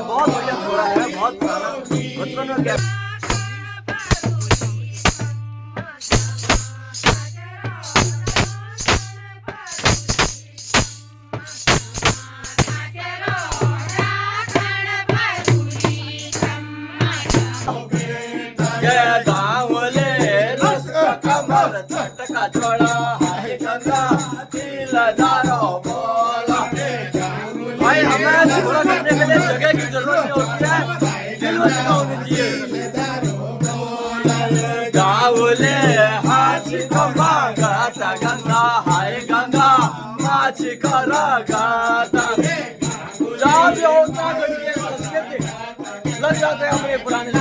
बहुत बढ़िया घोड़ा है, बहुत पुराना बचपन में क्या का छोड़ा हाय गंगा दिलदारो बोला। भाई हमें थोड़ा करने के लिए जगह की जरूरत नहीं होती है, दिल में जगह होनी चाहिए। गावले हाथी खंबा गाता गंगा हाय गंगा माछी करा गाता। जहाँ भी होता है लग जाते हैं अपने पुराने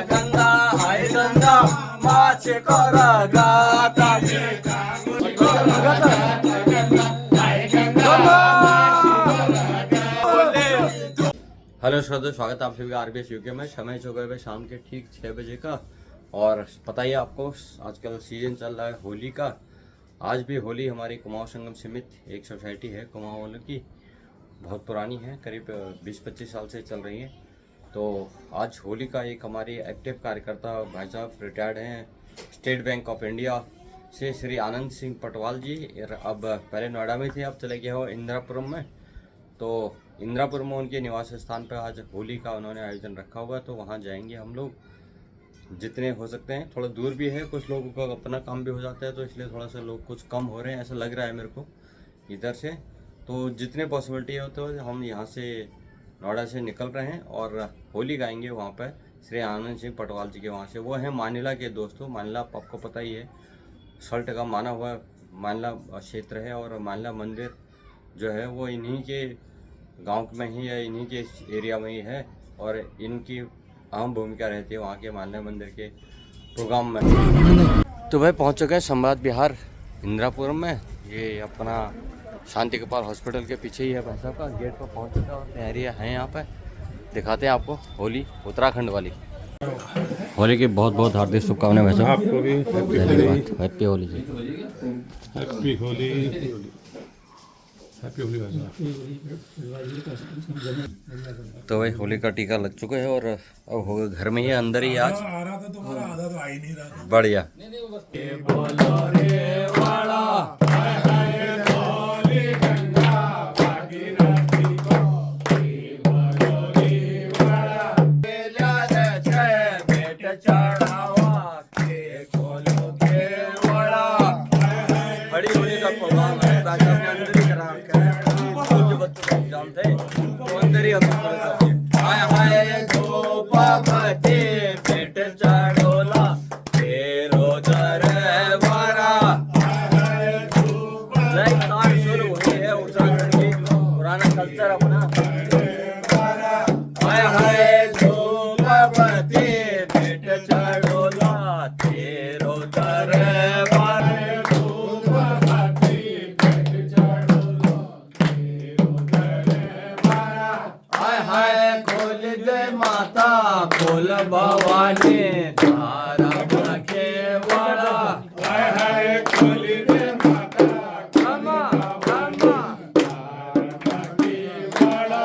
गंगा हाय गंगा माछ करा गाता। हेलो श्रोता, स्वागत है आप सभी का आरबीएस यूके में। समय हो गए शाम के ठीक 6 बजे का। और पता ही आपको आजकल सीजन चल रहा है होली का। आज भी होली हमारी कुमाऊं संगम समिति एक सोसाइटी है कुमाऊं वालों की, बहुत पुरानी है, करीब 20-25 साल से चल रही है। तो आज होली का एक हमारे एक्टिव कार्यकर्ता भाई साहब रिटायर्ड हैं स्टेट बैंक ऑफ इंडिया से, श्री आनंद सिंह पटवाल जी। अब पहले नोएडा में थे, अब चले गए हो इंदिरापुरम में। तो इंदिरापुरम में उनके निवास स्थान पर आज होली का उन्होंने आयोजन रखा हुआ, तो वहाँ जाएंगे हम लोग जितने हो सकते हैं। थोड़ा दूर भी है, कुछ लोगों का अपना काम भी हो जाता है, तो इसलिए थोड़ा सा लोग कुछ कम हो रहे हैं ऐसा लग रहा है मेरे को इधर से। तो जितने पॉसिबिलिटी हो तो हम यहाँ से नोएडा से निकल रहे हैं और होली गाएंगे वहाँ पर श्री आनंद सिंह पटवाल जी के वहाँ से। वो हैं मानिला के दोस्तों। मानिला आपको पता ही है, सल्ट का माना हुआ मानिला क्षेत्र है, और मानिला मंदिर जो है वो इन्हीं के गांव में ही है, इन्हीं के एरिया में ही है, और इनकी अहम भूमिका रहती है वहाँ के मानिला मंदिर के प्रोग्राम में। तो भाई पहुँच चुके हैं संवाद विहार इंदिरापुरम में। ये अपना शांति गोपाल हॉस्पिटल के पीछे ही है भाई साहब का गेट पर पहुंच चुका है, और तैयारियां हैं यहाँ पे। दिखाते हैं आपको होली उत्तराखंड वाली। होली की बहुत बहुत हार्दिक शुभकामनाएं भाई साहब। आपको भी हैप्पी होली जी। हैप्पी होली। हैप्पी होली भाई साहब। तो भाई होली का टीका लग चुका है, और अब होगा घर में ही, अंदर ही आज। आ रहा था तुम्हारा, आधा तो आ ही नहीं रहा। बढ़िया। कल्चर अपना माता खोल भवानी तारा रखे वाला। हाय हाय खोल दे माता कमा कमा तारा रखे वाला।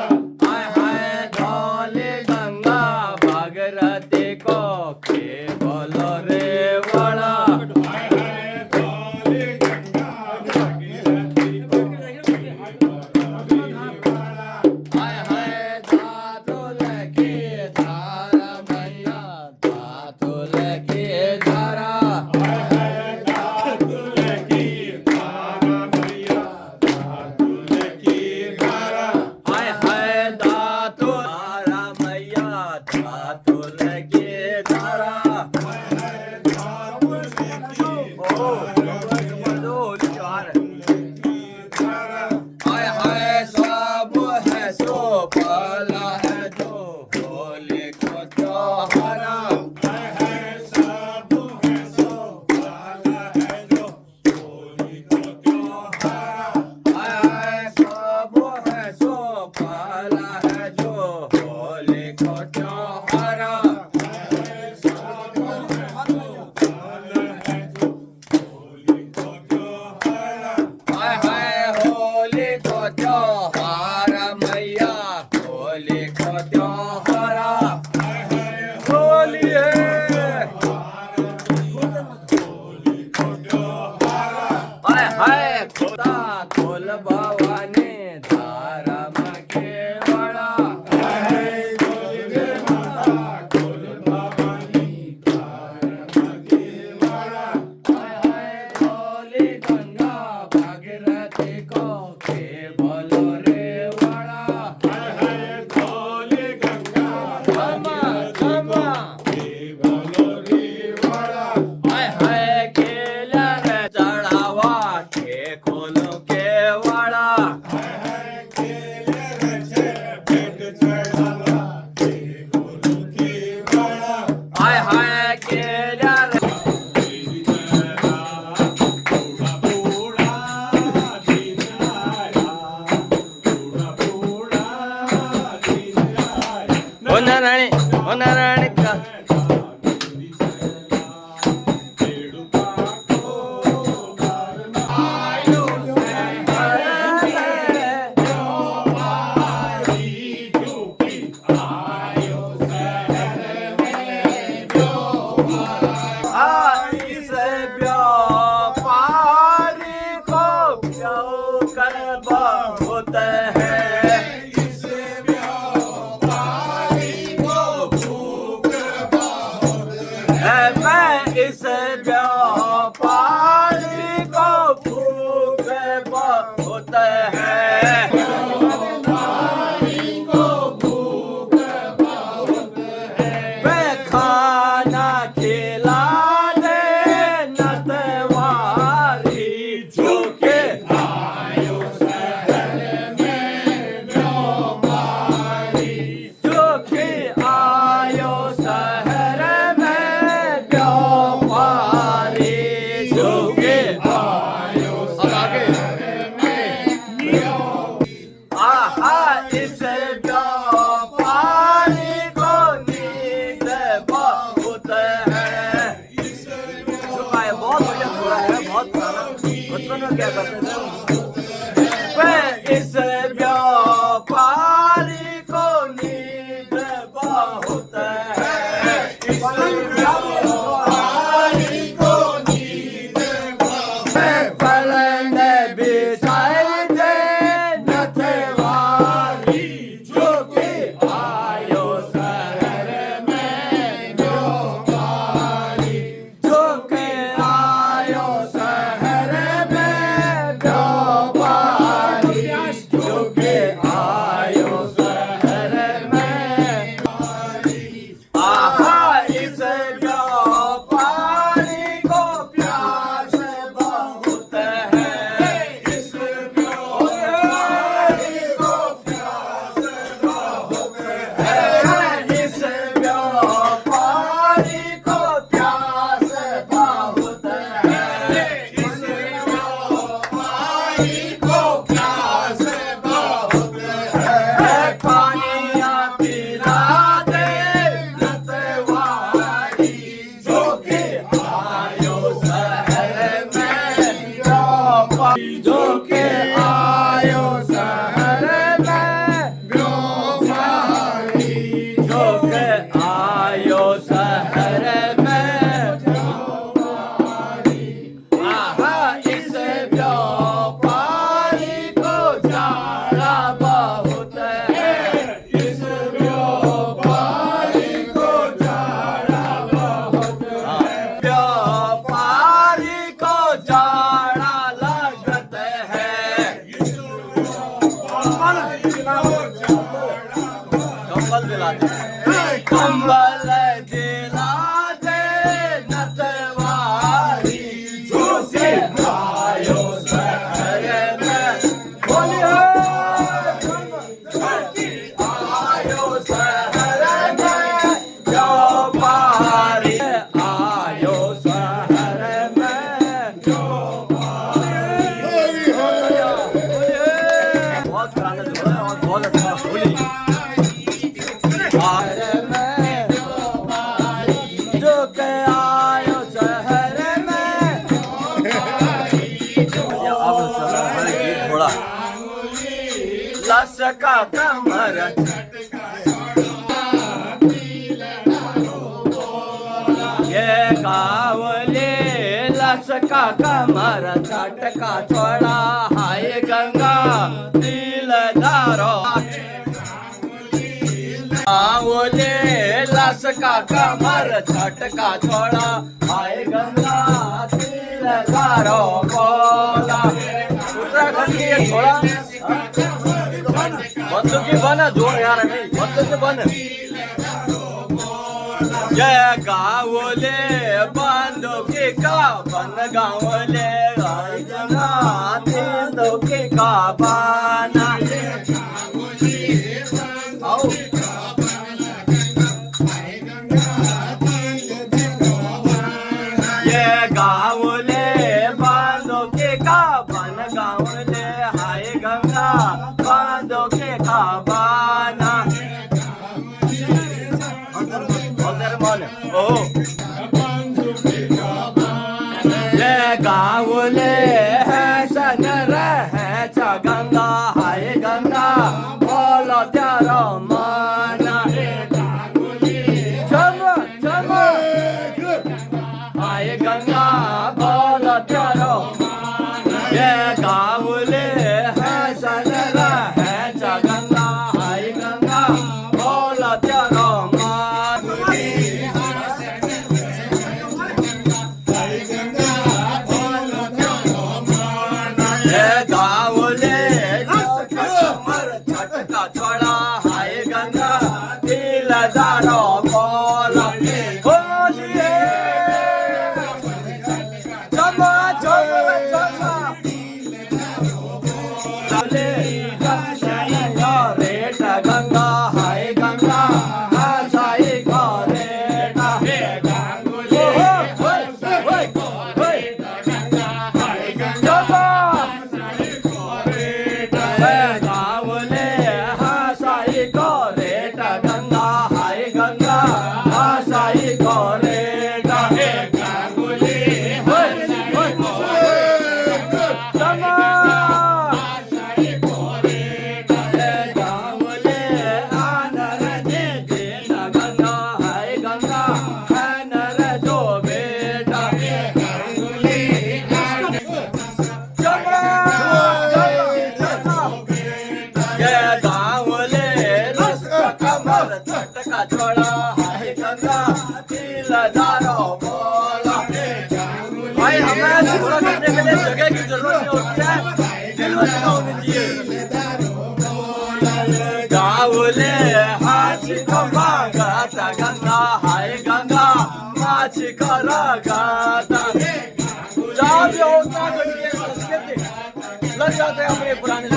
खोता खोल भवानी धारम केवड़ा खोली गंगा भागीरथी को के बोलो रे वड़ा हाय हाय केला रे चढ़ावा के खोलो के वड़ा हाय हाय केला रे ओ नारायण का इस व्यापारी को भूख बहुत है वे खाना खिला दे नतवारी जो के आयो शहर में व्यापारी जो के आयो शहर इस व्यापारी को नींद बहुत है बहुत बढ़िया थोड़ा है बहुत पुराना बचपन में क्या करते थे वे इस व्यापारी को नींद बहुत है इस व्यापारी को नींद बहुत है पलंग बिछाए दे नथवारी जो के आयो शहर में व्यापारी जो के आयो शहर में व्यापारी जो के आयो शहर में आहा इस व्यापारी को प्यास बहुत है इस व्यापारी को प्यास बहुत है इस व्यापारी को प्यास बहुत है इस व्यापारी को प्यास बहुत है पानिया पिला दे नतवारी जो के आयो शहर में व्यापारी जो के आयो शहर में व्यापारी जो के आयो शहर में व्यापारी आहा इस व्यापारी को जाड़ा बहुत है इस व्यापारी को जाड़ा बहुत है व्यापारी को जाड़ा लगत है कंबल दिला दे कंबल दिला दे नतवारी जो से आयो शहर में बोलिए आयो शहर में व्यापारी आयो शहर में बहुत पुराना जो है और बहुत अच्छा होली शहर में जो के आयो शहर में अब चला गीत थोड़ा लस का कमर ये गावले लस लसका कमर झटका छोड़ा हाय गंगा दिलदारो ओले लसका कमर झटका छोड़ा हाय गंगा दिलदारो बोला उत्तराखंड की ये छोड़ा बंदूकी बना जोर यार बंदूकी बन जय गावले बंदूकी का बन गावले बंदूकी का बना आओ ये गावले बंदूकी का बन गावले हाय गंगा बंदूकी का बना ओ ये गावले है सन रहे गंगा हाय गंगा बोलो त्यारो माना चलो चलो हाय गंगा बोलो त्यारो ये गावले है सन रहे गंगा हाय गंगा बोलो त्यारो गावले झटका छोड़ा हाय गंगा दिलदारो बोला होलिए चलो चलो चलो रेट गंगा हाय गंगा साई घरेट गावले हासाई कोरेट गंगा हाय गंगा हासाई कोरेट गावले हासाई कोरेट गावले आनर दे गंगा हाय गंगा आनर जो बेटा गावले झटका छोड़ा हाय गंगा दिलदारो बोला भाई हमें पूरा करने के लिए जगह की जरूरत नहीं होती है दिल अच्छा होनी चाहिए गावले हाथी को मांगाता गंगा हाय गंगा माछी का लगाता जाओ जो होता है संस्कृति लग जाते हैं अपने पुराने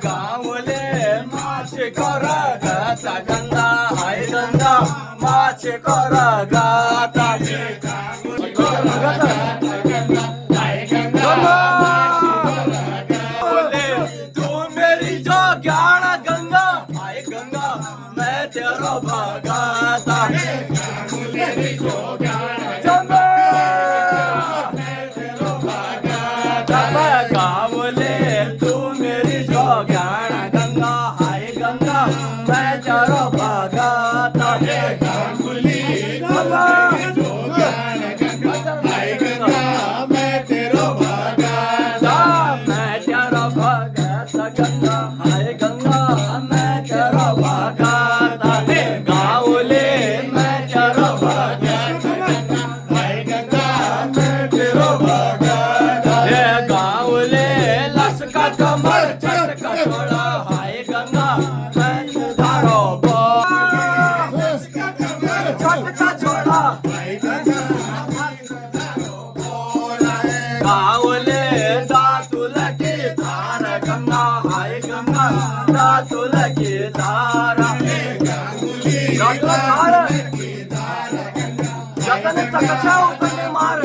गावले माछी करा गाता गंगा हाय गंगा माछी करा गाता तू मेरी जो ज्ञान गंगा हाय गंगा मैं तेरा भगाता गावले तू मेरी जो ज्ञान गंगा हाय गंगा मैं तेरा भगाता गावली जो ज्ञान गंगा हाय गंगा मैं तेरा भगाता मैं तेरा भगाता गंगा हाय गंगा मैं तेरा भगाता गावले मैं तेरा भगाता हाय गंगा मैं तेरा भगाता गावले लसका कमर झटका छोड़ा हाय गंगा मैं तुझारो झटका छोड़ा हाय गंगा गावले दातुल की धार गंगा हाय गंगा दातुल की धार जतन तक छाऊ तने मार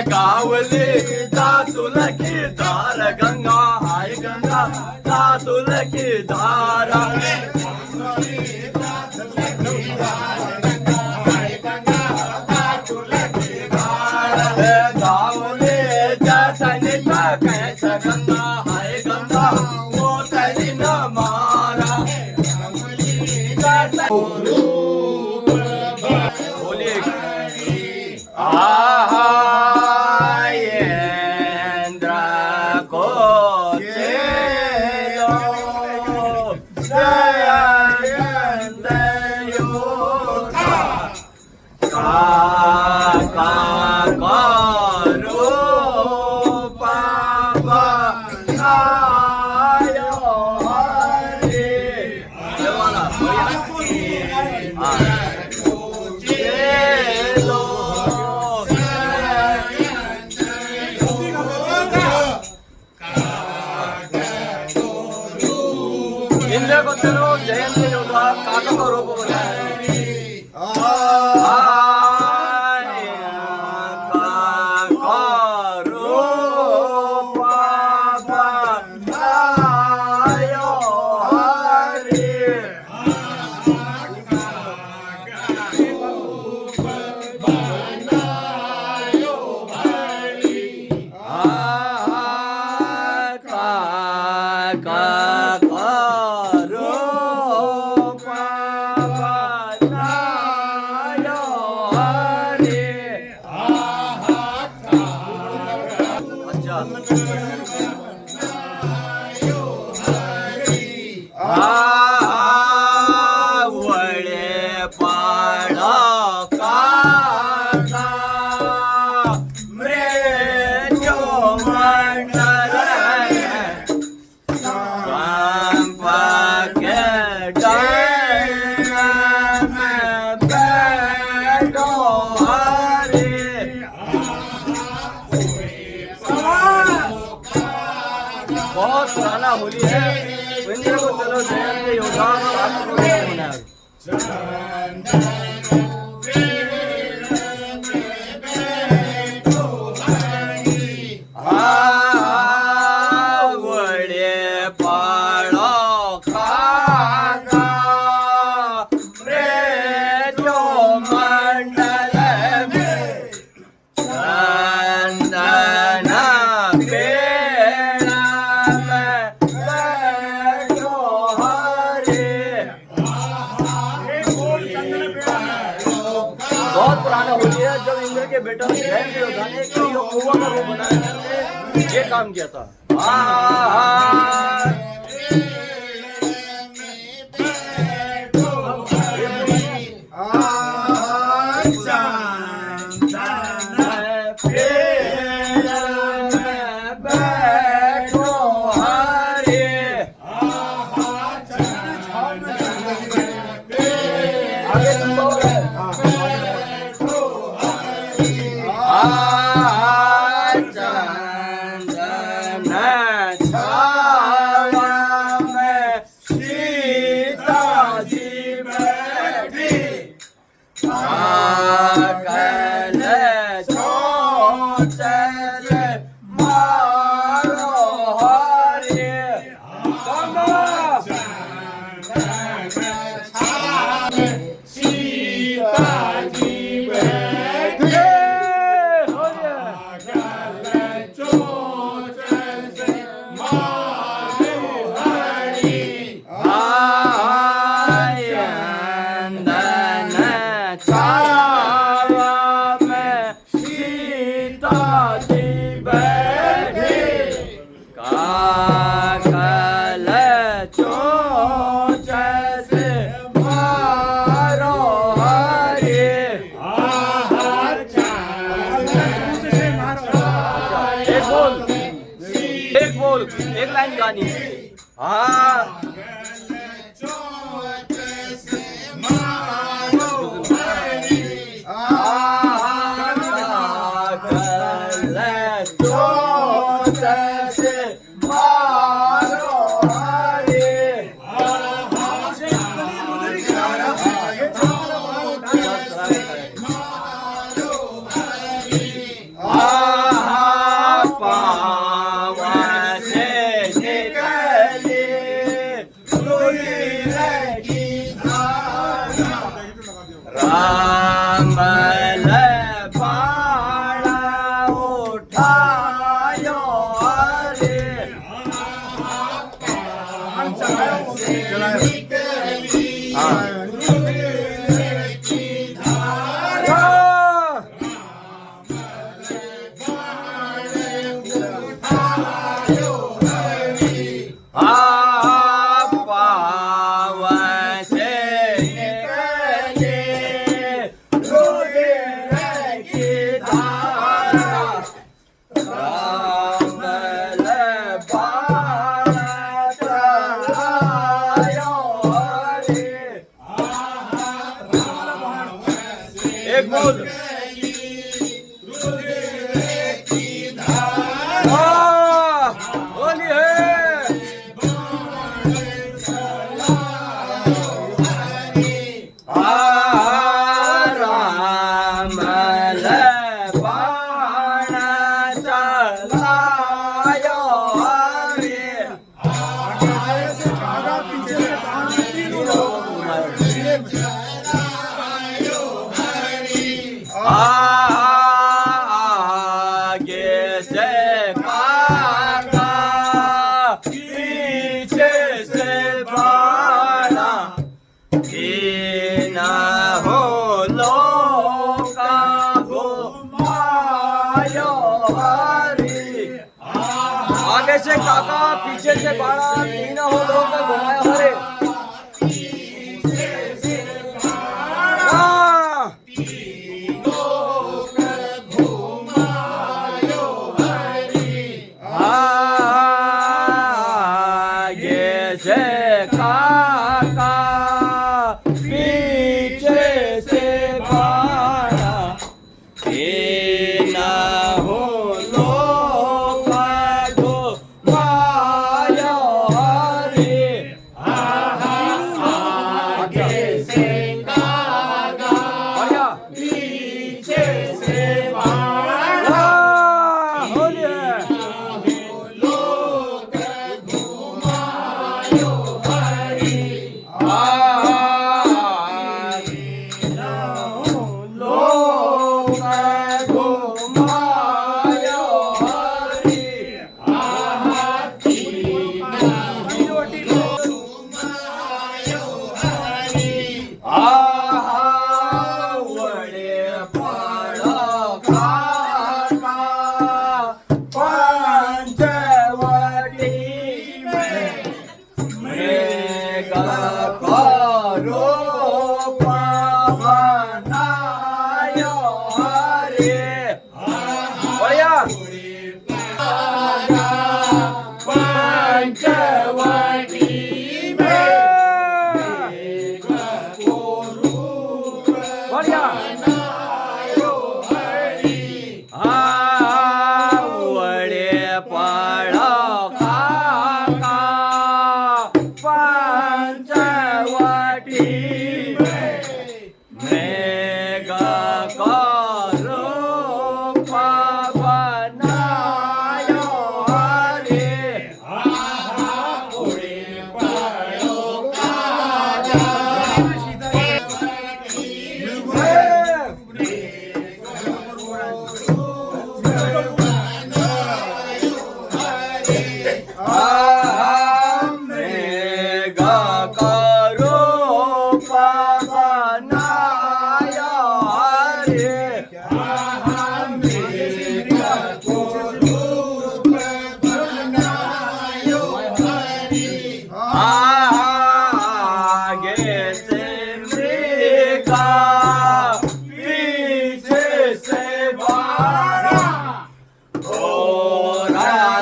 गावले दातुल की धार गंगा हाय गंगा दातुल की धार गावले जतन तक गंगा हाय गंगा वो तनी न मारा बोलिए इंद्र को चलो जयंती योद्धा काका को रूप बनाए बहुत पुराना होली है। इंद्र को चलो जयंती योद्धा काका को रूप बनाए बहुत पुराना होली है। जब इंद्र के बेटा जयंती योद्धा ने कौवा का रूप बनाया ये काम किया था। एक लाइन गानी हाँ हरी। आगे से काका पीछे से बाड़ा, तीनों हो लोग घुमायो हरे। आगे से काका पीछे से बाड़ा, तीना हो लोग घुमायो हरे। आगे से काका पीछे से बाड़ा, होले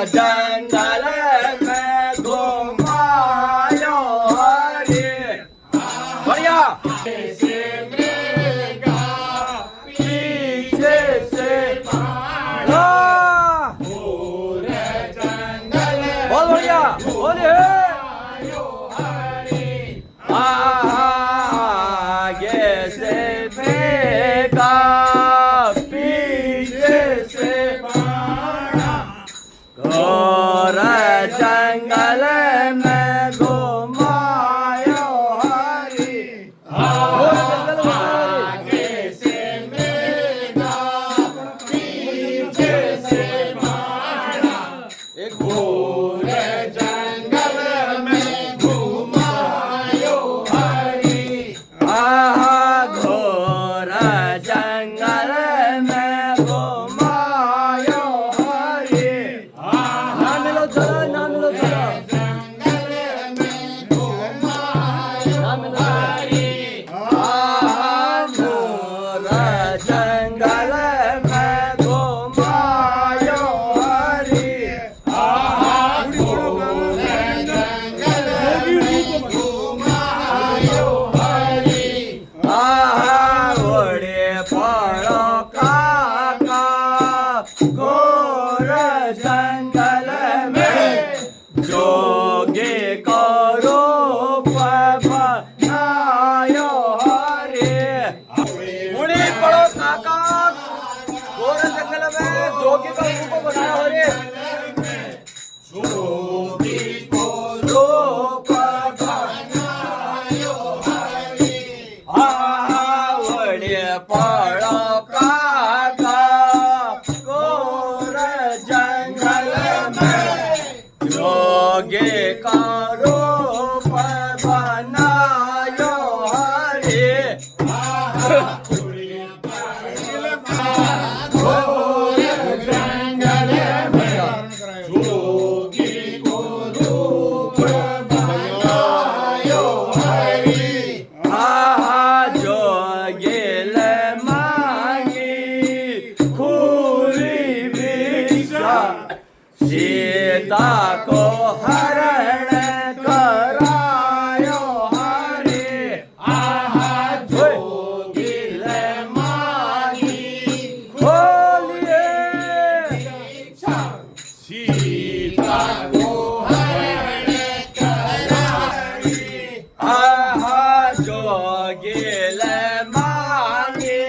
जंगल में घुमायो हरे। बढ़िया पीछे से बहुत बढ़िया बोलिए। आगे से फेंका पीछे से घोर जंगल में घुमायो हरी। आगे से मेघा पीछे से बाड़ा, एक घोर जंगल में घुमायो हरी। घोर जंगल में घुमायो हरी। नाम लो जरा, नाम लो जरा। नाम लो हरी। घोर जंगल में घुमायो हरी। घोर जंगल में घुमायो हरी। घोड़े पड़ो काका घोर जंगल में जोगे करो बनायो हरे। मुड़ी पड़ो काका घोर जंगल में जोगे का रूप बनाया हरे। जोगी को रूप बनायो हरे। वड़े पड़ो काका घोर जंगल सीता को हरण करायो हरे आहा जोगिल माही खोलिए सीता को आहा जोगिल माही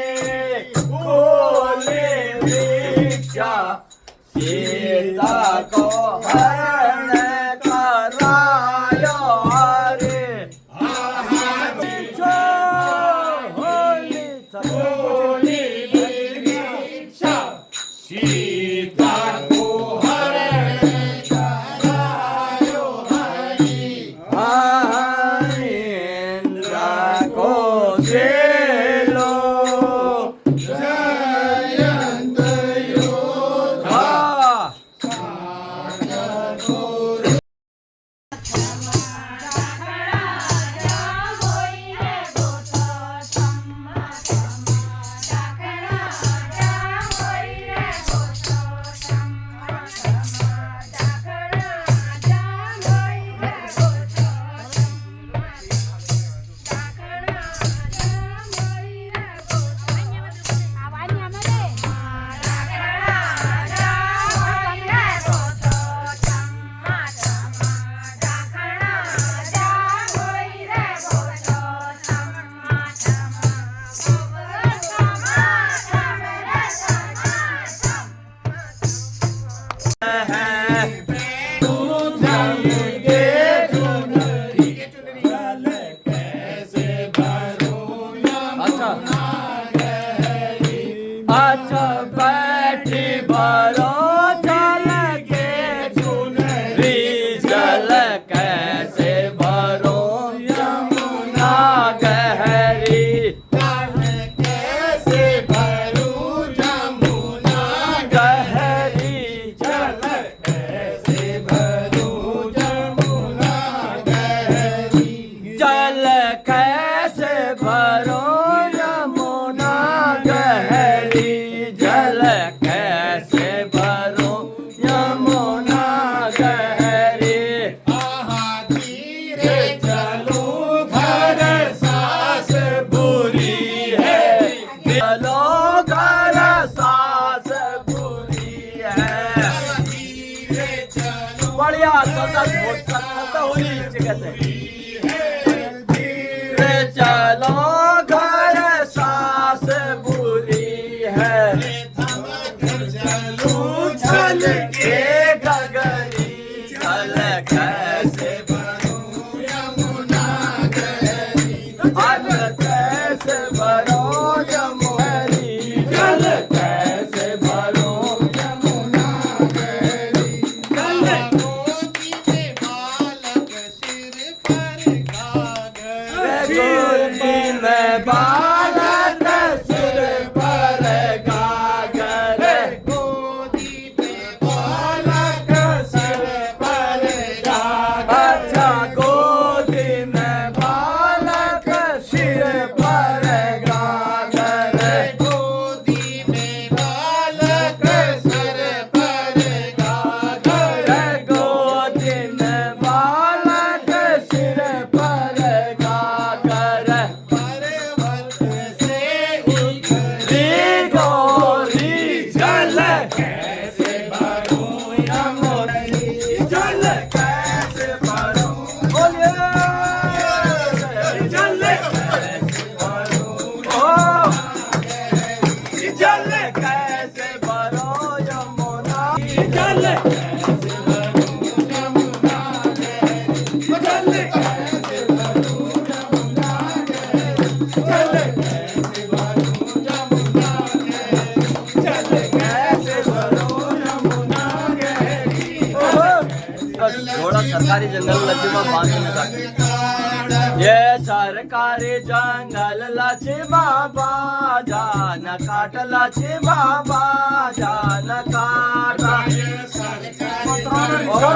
खोले भिक्षा सीता को हरण करायो हरे होली भिक्षा सीता को इंद्र को झेलो जयंत योधा अच्छा बैठी भरो जल के चुनरी जल कैसे भरो यमुना गहरी कैसे भरूं जमुना गहरी जल कैसे भरूं जमुना गहरी जल कैसे भरो यमुना गहरी जल कैसे भरो यमुना गहरी आहा धीरे चलो घर सास बुरी है चलो घर सास बुरी है धीरे चलो बढ़िया होली कहते धीरे चलो घर सास बुरी है चलो चल के गगरी चल कैसे भरूं यमुना गहरी हल कैसे भरो यमुनी जल कैसे भरो यमुना गहरी जल गोदी में बालक सिर पर गागर गोदी में बालक सिर पर गागर गोदी में बालक सिर पर गागर अच्छा गोदी में बालक सिर पर गागर गोदी में बालक सिर पर गागर गोदी में बालक सिर पर गागर पर्वत से उतरी री गोरी जल कैसे भरूं यमुनी जल कैसे भरो बोलिए जल कैसे भरो ओ जल कैसे भरो यमुना जल कैसे भरो यमुना गहरी जल कैसे भरो यमुना जल कैसे भरो यमुना जल कैसे भरो यमुना थोड़ा सरकारी जंगल लक्ष्मा बांध में जाके ये सरकारी जंगल लक्ष्मा जान काट लक्ष्मा जान काटा ओ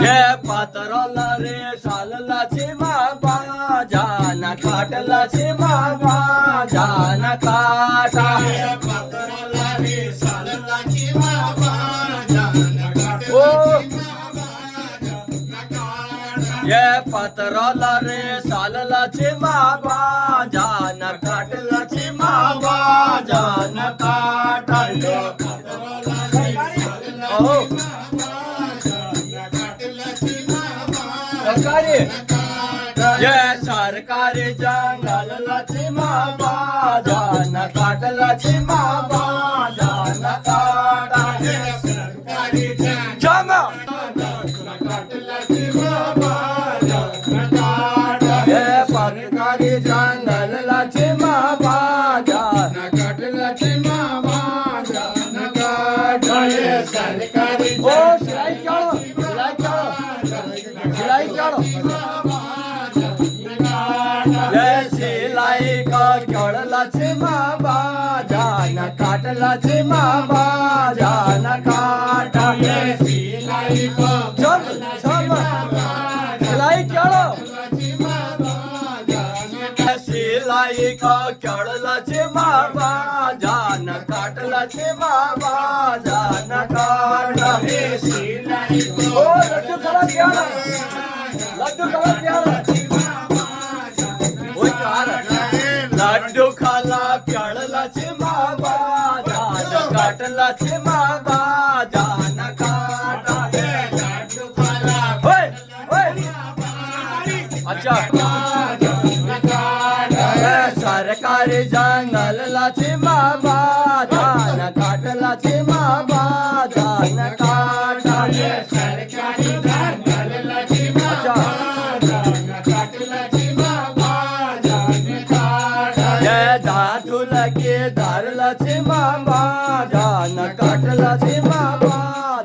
ये पातरल रे साल लक्ष्मा जान काट लक्ष्मा जान काटा पत्राला रे सालला चिमा जान काटला ओ काटा ये पत्राला रे सालला चिमा जान काटला चिमा जान काटा ओ सरकारी ये सरकारी जंगल चिमा जान काटला चिमा जान काटा सरकारी जमा ये सरकारी जंगल चिमा जान काटला चिमा जान काटा सरकारी ओ सिलाई चलो सिलाई चलो ये सिलाई का चढ़ला चिमा जान काटला चिमा जान काटा सिलाई को चल चल सिलाई चलो सिलाई का चढ़ला चिमा जान काटला चिमा जान काटा सिलाई को ओ लड्डू खड़ा क्या लड्डू खड़ा क्या ओए कार लड्डू खाला प्याळला चिमा जान काटला चिमा जान काटा ओए ओए अच्छा सरकारी जंगल चिमा जान काटला चिमा जान काटा सरकारी जंगल चिमा काटला चिमा जान काटा ये धातुल के धरला चिमा जान काटला चिमा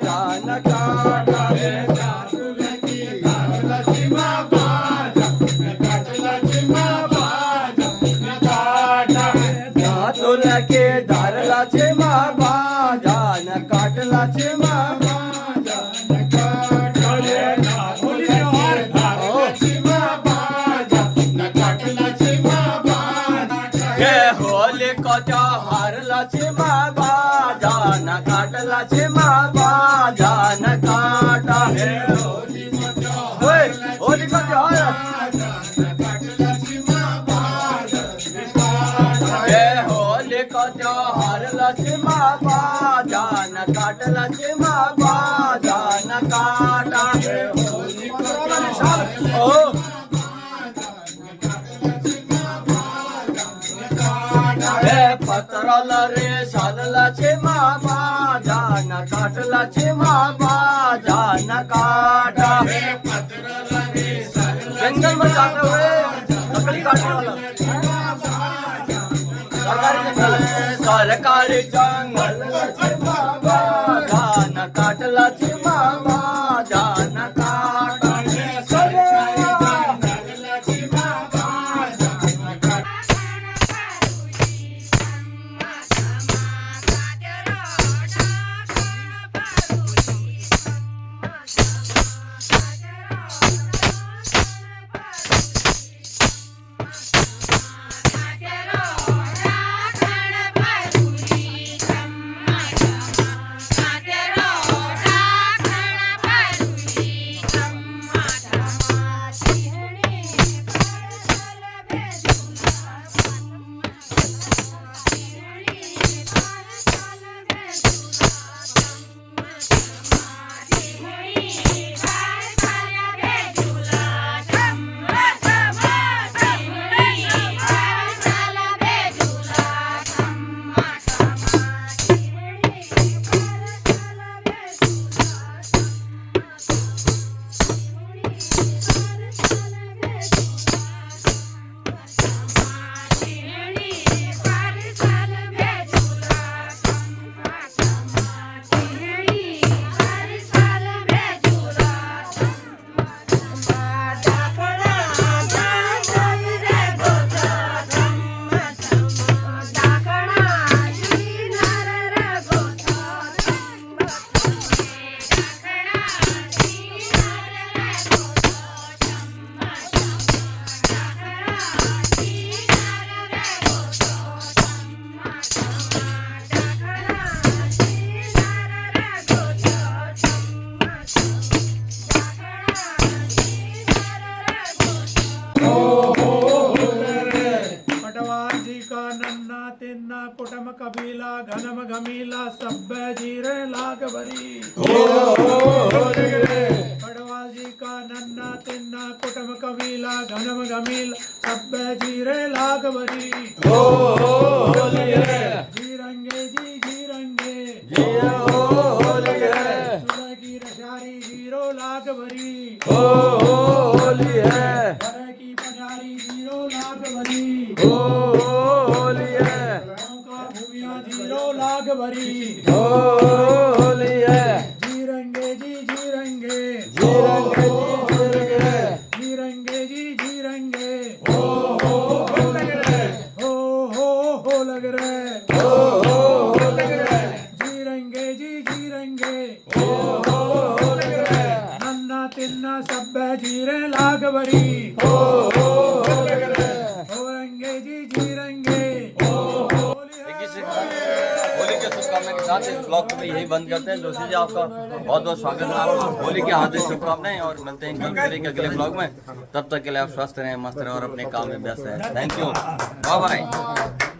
जान काटा धातुल के धरला चिमा जान काटला चिमा ये होली को त्योहार लक्ष्मा जान काटला चिमा जान काटा ओए होली को त्योहार ये होली को त्योहार लक्ष्मा जान काटला चिमा जान काटा ओ हे पत्राला रे सालला चिमा जान काटला चिमा जान काटा जंगल में जाते हुए लकड़ी काटने वाला सरकारी जंगल चिमा जान काटला चिमा जान काटा राखण भरुरी गढ़वाल जी का नन्ना तिन्ना कुटुम कबीला घनम घमीला सब जीरे लाग भरी गढ़वाल जी का नन्ना तिन्ना कुटुम कबीला घनम घमीला सब जीरे लाग भरी जी रंगे सुबह की रशारी जीरो लाग भरी होली है, घर की पजारी जीरो लाग भरी होली है, गाँव का भूमिया जीरो लाग भरी होली है, जी रंगे जी रंगे जी रंगे जी रंगे जी रंगे हो लग रहे हो लग रहे हो लग रहे जी रंगे जी रंगे हो लग रहे नन्ना तिन्ना सब जीरे लाग भरी हो लग रहे हो रंगे जी रंगे होली के शुभकामना के साथ इस ब्लॉग को भी यही बंद करते हैं। जोशी जी आपका बहुत बहुत स्वागत है, आपको होली की हार्दिक शुभकामनाएं और मिलते हैं जल्द होली के अगले ब्लॉग में। तब तक के लिए आप स्वस्थ रहें, मस्त रहें और अपने काम में व्यस्त रहें। Thank you, bye bye.